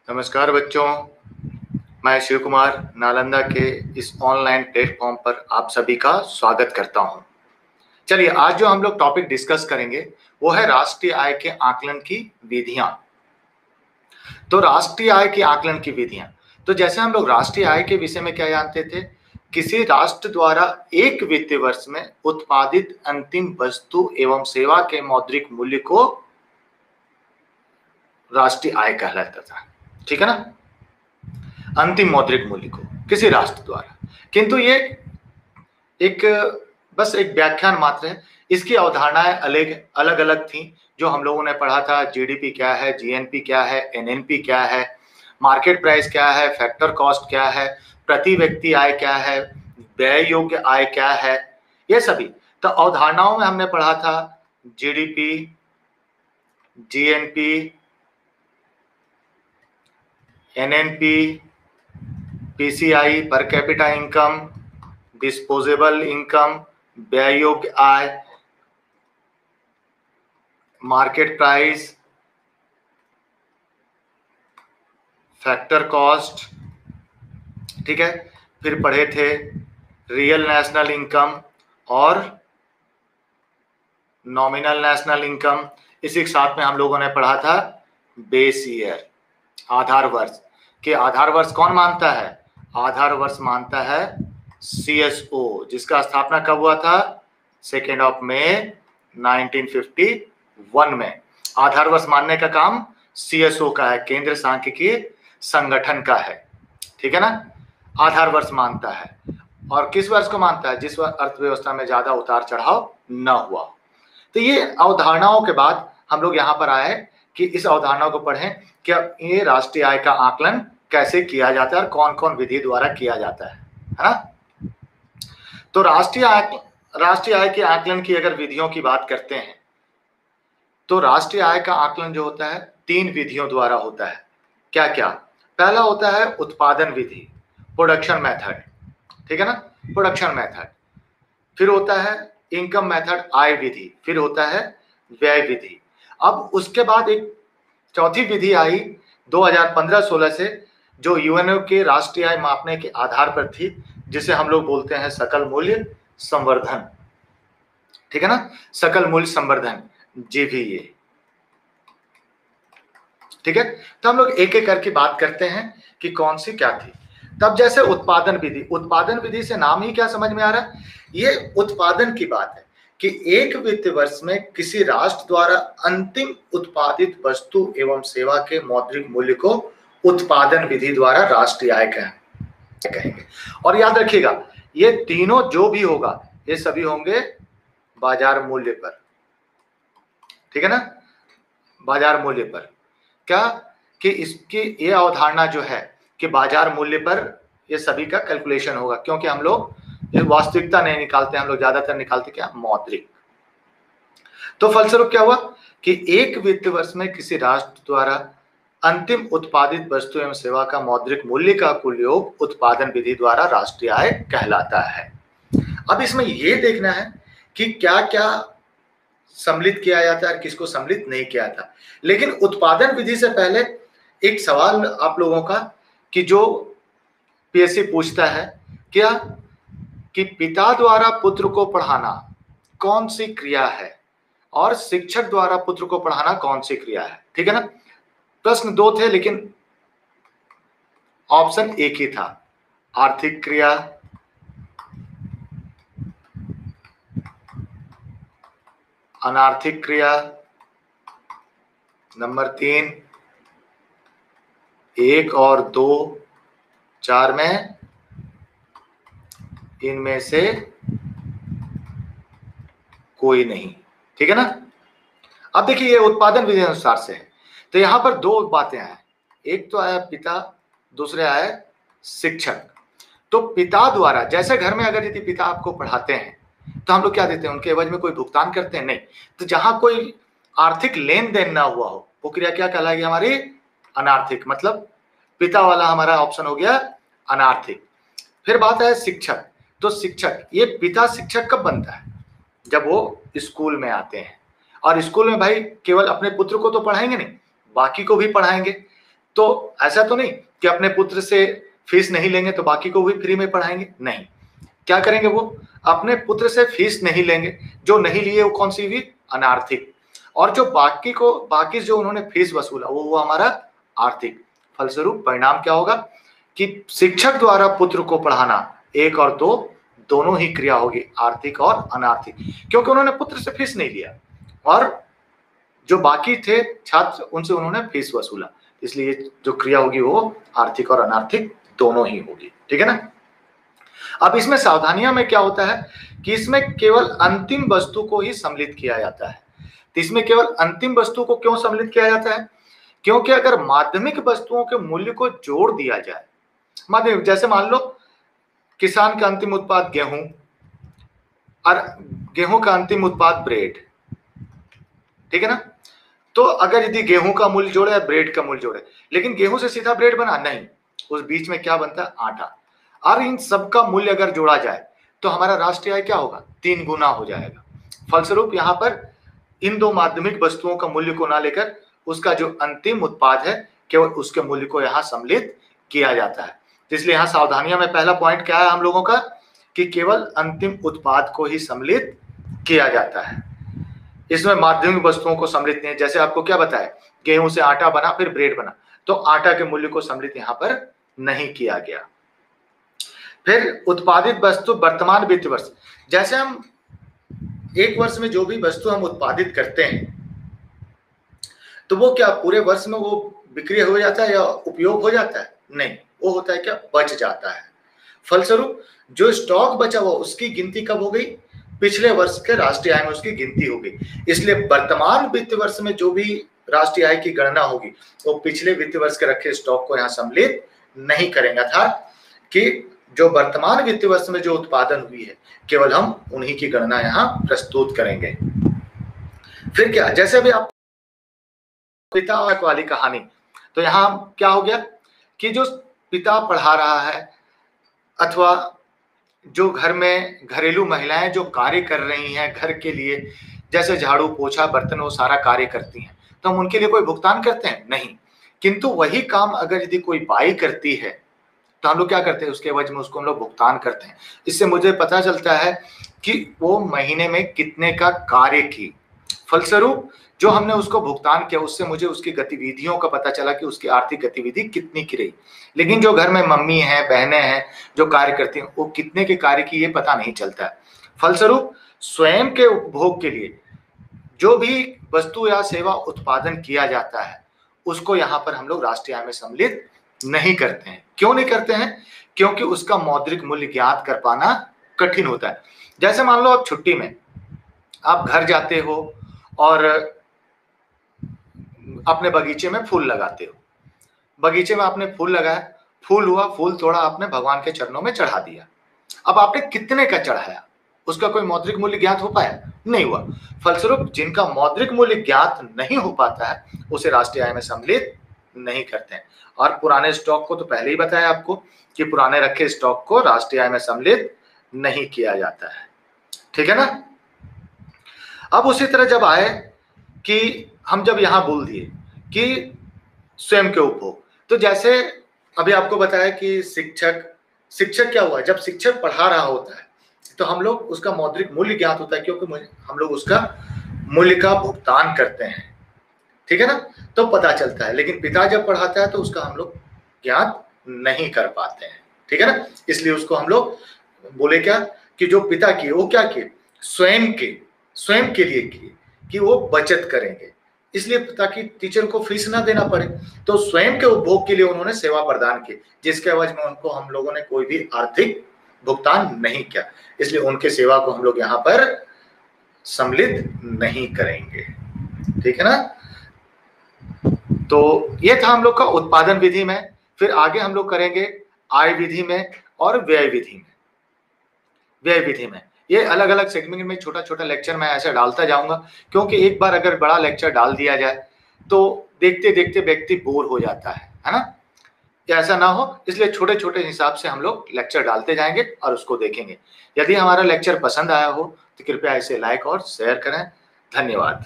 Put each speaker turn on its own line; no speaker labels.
नमस्कार बच्चों, मैं शिव कुमार नालंदा के इस ऑनलाइन प्लेटफॉर्म पर आप सभी का स्वागत करता हूं। चलिए, आज जो हम लोग टॉपिक डिस्कस करेंगे वो है राष्ट्रीय आय के आकलन की विधियां। तो राष्ट्रीय आय के आकलन की विधियां, तो जैसे हम लोग राष्ट्रीय आय के विषय में क्या जानते थे, किसी राष्ट्र द्वारा एक वित्तीय वर्ष में उत्पादित अंतिम वस्तु एवं सेवा के मौद्रिक मूल्य को राष्ट्रीय आय कहलाता था। ठीक है ना, अंतिम मौद्रिक मूल्य को किसी राष्ट्र द्वारा। किंतु ये एक बस एक व्याख्यान मात्र है, इसकी अवधारणाएं अलग अलग थी जो हम लोगों ने पढ़ा था। जीडीपी क्या है, जीएनपी क्या है, एनएनपी क्या है, मार्केट प्राइस क्या है, फैक्टर कॉस्ट क्या है, प्रति व्यक्ति आय क्या है, व्यय योग्य आय क्या है, ये सभी तो अवधारणाओं में हमने पढ़ा था। GDP, GNP, NNP, PCI, per capita income, disposable income, व्यय योग्य आय, मार्केट प्राइस, फैक्टर कॉस्ट। ठीक है, फिर पढ़े थे रियल नेशनल इनकम और नॉमिनल नेशनल इनकम। इसी के साथ में हम लोगों ने पढ़ा था बेस ईयर, आधार वर्ष। कि आधार वर्ष कौन मानता है? आधार वर्ष मानता है सीएसओ, जिसका स्थापना कब हुआ था? 2 मई 1951 में। आधार वर्ष मानने का काम सीएसओ का है, केंद्र सांख्यिकी संगठन का है। ठीक है ना, आधार वर्ष मानता है। और किस वर्ष को मानता है? जिस वर्ष अर्थव्यवस्था में ज्यादा उतार चढ़ाव न हुआ। तो ये अवधारणाओं के बाद हम लोग यहाँ पर आए कि इस अवधारणा को पढ़ें कि ये राष्ट्रीय आय का आकलन कैसे किया जाता है और कौन कौन विधि द्वारा किया जाता है ना। तो राष्ट्रीय आय के आकलन की अगर विधियों की बात करते हैं तो राष्ट्रीय आय का आकलन जो होता है 3 विधियों द्वारा होता है। क्या क्या? पहला होता है उत्पादन विधि, प्रोडक्शन मेथड। ठीक है ना, प्रोडक्शन मेथड। फिर होता है इनकम मेथड, आय विधि। फिर होता है व्यय विधि। अब उसके बाद एक चौथी विधि आई 2015-16 से, जो यूएनओ के राष्ट्रीय आय मापने के आधार पर थी, जिसे हम लोग बोलते हैं सकल मूल्य संवर्धन। ठीक है ना, सकल मूल्य संवर्धन, जीवीए। ठीक है, तो हम लोग एक एक करके बात करते हैं कि कौन सी क्या थी। तब जैसे उत्पादन विधि, उत्पादन विधि से नाम ही क्या समझ में आ रहा है? ये उत्पादन की बात है कि एक वित्तीय वर्ष में किसी राष्ट्र द्वारा अंतिम उत्पादित वस्तु एवं सेवा के मौद्रिक मूल्य को उत्पादन विधि द्वारा राष्ट्रीय आय कहेंगे। और याद रखिएगा, ये तीनों जो भी होगा ये सभी होंगे बाजार मूल्य पर। ठीक है ना, बाजार मूल्य पर। क्या कि इसकी ये अवधारणा जो है कि बाजार मूल्य पर ये सभी का कैलकुलेशन होगा, क्योंकि हम लोग ये वास्तविकता नहीं निकालते, हम लोग ज्यादातर निकालते क्या? मौद्रिक। तो फलस्वरूप क्या हुआ कि एक वित्तीय वर्ष में किसी राष्ट्र द्वारा अंतिम उत्पादित वस्तु एवं सेवा का मौद्रिक मूल्य का कुल योग उत्पादन विधि द्वारा राष्ट्रीय आय कहलाता है। अब इसमें यह देखना है कि क्या क्या सम्मिलित किया जाता है, किसको सम्मिलित नहीं किया था। लेकिन उत्पादन विधि से पहले एक सवाल आप लोगों का कि जो पीएससी पूछता है क्या कि पिता द्वारा पुत्र को पढ़ाना कौन सी क्रिया है और शिक्षक द्वारा पुत्र को पढ़ाना कौन सी क्रिया है। ठीक है ना, प्रश्न 2 थे लेकिन ऑप्शन एक ही था, आर्थिक क्रिया, अनार्थिक क्रिया। नंबर 3, 1 और 2, 4 में इनमें से कोई नहीं। ठीक है ना। अब देखिए ये उत्पादन विधि अनुसार से है, तो यहां पर 2 बातें हैं। एक तो आया पिता, दूसरे आया शिक्षक। तो पिता द्वारा, जैसे घर में अगर यदि पिता आपको पढ़ाते हैं तो हम लोग क्या देते हैं? उनके एवज में कोई भुगतान करते हैं? नहीं। तो जहां कोई आर्थिक लेन देन ना हुआ हो वो क्रिया क्या कहलाएगी? हमारी अनार्थिक। मतलब पिता वाला हमारा ऑप्शन हो गया अनार्थिक। फिर बात है शिक्षक। तो शिक्षक, ये पिता शिक्षक कब बनता है? जब वो स्कूल में आते हैं। और स्कूल में भाई केवल अपने पुत्र को तो पढ़ाएंगे नहीं, बाकी को भी पढ़ाएंगे। तो ऐसा तो नहीं कि अपने पुत्र से फीस नहीं लेंगे तो बाकी को भी फ्री में पढ़ाएंगे, नहीं। क्या करेंगे? वो अपने पुत्र से फीस नहीं लेंगे, जो नहीं लिए वो कौन सी हुई? अनार्थिक। और जो बाकी जो उन्होंने फीस वसूला वो हुआ हमारा आर्थिक। फलस्वरूप परिणाम क्या होगा कि शिक्षक द्वारा पुत्र को पढ़ाना, एक और दो दोनों ही क्रिया होगी, आर्थिक और अनार्थिक, क्योंकि उन्होंने पुत्र से फीस नहीं लिया और जो बाकी थे छात्र उनसे उन्होंने फीस वसूला, इसलिए जो क्रिया होगी वो आर्थिक और अनार्थिक दोनों ही होगी। ठीक है ना। अब इसमें सावधानियां में क्या होता है कि इसमें केवल अंतिम वस्तु को ही सम्मिलित किया जाता है। तो इसमें केवल अंतिम वस्तु को क्यों सम्मिलित किया जाता है? क्योंकि अगर माध्यमिक वस्तुओं के मूल्य को जोड़ दिया जाए, माध्यमिक जैसे मान लो किसान का अंतिम उत्पाद गेहूं और गेहूं का अंतिम उत्पाद ब्रेड, ठीक है ना। तो अगर यदि गेहूं का मूल्य जोड़े या ब्रेड का मूल्य जोड़े, लेकिन गेहूं से सीधा ब्रेड बना नहीं, उस बीच में क्या बनता है? आटा। और इन सबका मूल्य अगर जोड़ा जाए तो हमारा राष्ट्रीय आय क्या होगा? 3 गुना हो जाएगा। फलस्वरूप यहाँ पर इन दो माध्यमिक वस्तुओं का मूल्य को ना लेकर उसका जो अंतिम उत्पाद है केवल उसके मूल्य को यहाँ सम्मिलित किया जाता है। तो इसलिए यहाँ सावधानियां में पहला पॉइंट क्या है हम लोगों का कि केवल अंतिम उत्पाद को ही सम्मिलित किया जाता है, इसमें माध्यमिक वस्तुओं को सम्मिलित नहीं है। जैसे आपको क्या बताया, गेहूं से आटा बना फिर ब्रेड बना, तो आटा के मूल्य को सम्मिलित यहाँ पर नहीं किया गया। फिर उत्पादित वस्तु वर्तमान वित्तीय वर्ष, जैसे हम एक वर्ष में जो भी वस्तु हम उत्पादित करते हैं तो वो क्या पूरे वर्ष में वो बिक्री हो जाता है या उपयोग हो जाता है? नहीं, वो होता है क्या? बच जाता है। फलस्वरूप जो स्टॉक बचा हुआ उसकी गिनती कब हो गई? पिछले वर्ष के राष्ट्रीय आय में उसकी गिनती हो गई। इसलिए वर्तमान वित्तीय वर्ष में जो भी राष्ट्रीय आय की गणना होगी वो पिछले वित्तीय वर्ष के रखे स्टॉक को यहाँ सम्मिलित नहीं करेंगे, अर्थात कि जो वर्तमान वित्तीय वर्ष में जो उत्पादन हुई है केवल हम उन्हीं की गणना यहाँ प्रस्तुत करेंगे। फिर क्या, जैसे भी आप पिता वाली कहानी, तो यहाँ क्या हो गया कि जो पिता पढ़ा रहा है अथवा जो घर में घरेलू महिलाएं जो कार्य कर रही हैं घर के लिए, जैसे झाड़ू पोछा बर्तन वो सारा कार्य करती हैं, तो हम उनके लिए कोई भुगतान करते हैं? नहीं। किंतु वही काम अगर यदि कोई बाई करती है तो हम लोग क्या करते हैं? उसके एवज में उसको हम लोग भुगतान करते हैं। इससे मुझे पता चलता है कि वो महीने में कितने का कार्य की। फलस्वरूप जो हमने उसको भुगतान किया उससे मुझे उसकी गतिविधियों का पता चला कि उसकी आर्थिक गतिविधि कितनी की रही। लेकिन जो घर में मम्मी है, बहनें हैं जो कार्य करती हैं, वो कितने के कार्य की ये पता नहीं चलता है। फलस्वरूप स्वयं के उपभोग के लिए जो भी वस्तु या सेवा उत्पादन किया जाता है उसको यहाँ पर हम लोग राष्ट्रीय आय में सम्मिलित नहीं करते हैं। क्यों नहीं करते हैं? क्योंकि उसका मौद्रिक मूल्य ज्ञात कर पाना कठिन होता है। जैसे मान लो आप छुट्टी में आप घर जाते हो और अपने बगीचे में फूल लगाते हो, बगीचे में आपने फूल लगाया, फूल हुआ, फूल तोड़ा, आपने भगवान के चरणों में चढ़ा दिया। अब आपने कितने का चढ़ाया उसका कोई मौद्रिक मूल्य ज्ञात हो पाया? नहीं हुआ। फलस्वरूप जिनका मौद्रिक मूल्य ज्ञात नहीं हो पाता है उसे राष्ट्रीय आय में सम्मिलित नहीं करते हैं। और पुराने स्टॉक को तो पहले ही बताया आपको कि पुराने रखे स्टॉक को राष्ट्रीय आय में सम्मिलित नहीं किया जाता है। ठीक है ना। अब उसी तरह जब आए कि हम जब यहां बोल दिए कि स्वयं के उपभोग, तो जैसे अभी आपको बताया कि शिक्षक क्या हुआ, जब शिक्षक पढ़ा रहा होता है तो हम लोग उसका मौद्रिक मूल्य ज्ञात होता है क्योंकि हम लोग उसका मूल्य का भुगतान करते हैं। ठीक है ना, तो पता चलता है। लेकिन पिता जब पढ़ाता है तो उसका हम लोग ज्ञात नहीं कर पाते हैं। ठीक है ना, इसलिए उसको हम लोग बोले क्या कि जो पिता किए वो क्या किए? स्वयं के लिए किए कि वो बचत करेंगे, इसलिए ताकि टीचर को फीस ना देना पड़े। तो स्वयं के उपभोग के लिए उन्होंने सेवा प्रदान की, जिसके एवज में उनको हम लोगों ने कोई भी आर्थिक भुगतान नहीं किया, इसलिए उनके सेवा को हम लोग यहाँ पर सम्मिलित नहीं करेंगे। ठीक है ना। तो ये था हम लोग का उत्पादन विधि में। फिर आगे हम लोग करेंगे आय विधि में और व्यय विधि में। व्यय विधि में ये अलग अलग सेगमेंट में छोटा छोटा लेक्चर मैं ऐसे डालता जाऊंगा, क्योंकि एक बार अगर बड़ा लेक्चर डाल दिया जाए तो देखते देखते व्यक्ति बोर हो जाता है ना। ऐसा ना हो, इसलिए छोटे छोटे हिसाब से हम लोग लेक्चर डालते जाएंगे और उसको देखेंगे। यदि हमारा लेक्चर पसंद आया हो तो कृपया इसे लाइक और शेयर करें। धन्यवाद।